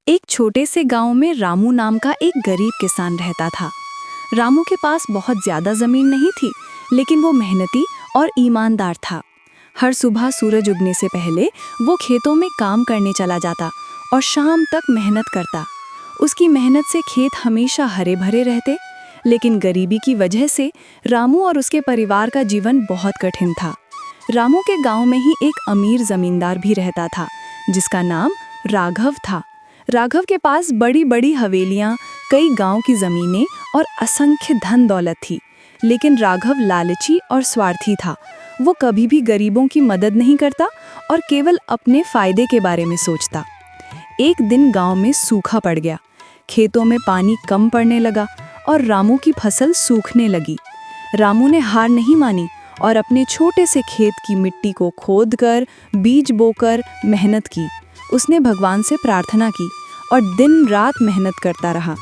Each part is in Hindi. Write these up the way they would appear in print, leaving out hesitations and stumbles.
एक छोटे से गांव में रामू नाम का एक गरीब किसान रहता था। रामू के पास बहुत ज्यादा जमीन नहीं थी, लेकिन वो मेहनती और ईमानदार था। हर सुबह सूरज उगने से पहले वो खेतों में काम करने चला जाता और शाम तक मेहनत करता। उसकी मेहनत से खेत हमेशा हरे भरे रहते, लेकिन गरीबी की वजह से रामू और उसके परिवार का जीवन बहुत कठिन था। रामू के गांव में ही एक अमीर जमींदार भी रहता था, जिसका नाम राघव था। राघव के पास बड़ी बड़ी हवेलियां, कई गांव की जमीनें और असंख्य धन दौलत थी, लेकिन राघव लालची और स्वार्थी था। वो कभी भी गरीबों की मदद नहीं करता और केवल अपने फायदे के बारे में सोचता। एक दिन गांव में सूखा पड़ गया, खेतों में पानी कम पड़ने लगा और रामू की फसल सूखने लगी। रामू ने हार नहीं मानी और अपने छोटे से खेत की मिट्टी को खोदकर, बीज बोकर मेहनत की। उसने भगवान से प्रार्थना की और दिन रात मेहनत करता रहा।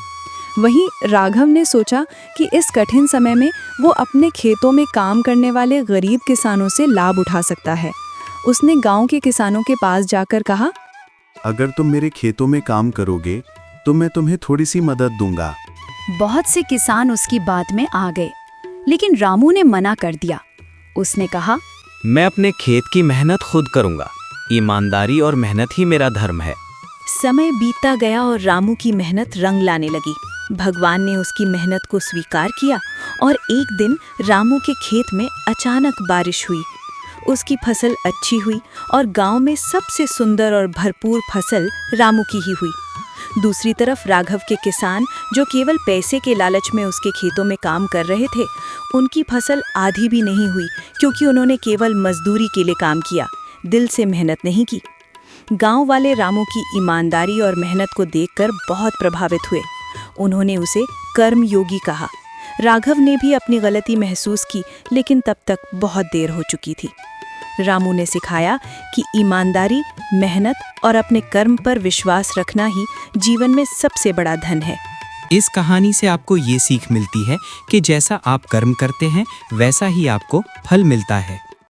वहीं राघव ने सोचा कि इस कठिन समय में वो अपने खेतों में काम करने वाले गरीब किसानों से लाभ उठा सकता है। उसने गांव के किसानों के पास जाकर कहा, अगर तुम मेरे खेतों में काम करोगे तो मैं तुम्हें थोड़ी सी मदद दूंगा। बहुत से किसान उसकी बात में आ गए, लेकिन रामू ने मना कर दिया। उसने कहा, मैं अपने खेत की मेहनत खुद करूंगा। ईमानदारी और मेहनत ही मेरा धर्म है। समय बीतता गया और रामू की मेहनत रंग लाने लगी। भगवान ने उसकी मेहनत को स्वीकार किया और एक दिन रामू के खेत में अचानक बारिश हुई। उसकी फसल अच्छी हुई और गांव में सबसे सुंदर और भरपूर फसल रामू की ही हुई। दूसरी तरफ राघव के किसान, जो केवल पैसे के लालच में उसके खेतों में काम कर रहे थे, उनकी फसल आधी भी नहीं हुई, क्योंकि उन्होंने केवल मजदूरी के लिए काम किया, दिल से मेहनत नहीं की। गांव वाले रामू की ईमानदारी और मेहनत को देखकर बहुत प्रभावित हुए। उन्होंने उसे कर्मयोगी कहा। राघव ने भी अपनी गलती महसूस की, लेकिन तब तक बहुत देर हो चुकी थी। रामू ने सिखाया कि ईमानदारी, मेहनत और अपने कर्म पर विश्वास रखना ही जीवन में सबसे बड़ा धन है। इस कहानी से आपको ये सीख मिलती है कि जैसा आप कर्म करते हैं, वैसा ही आपको फल मिलता है।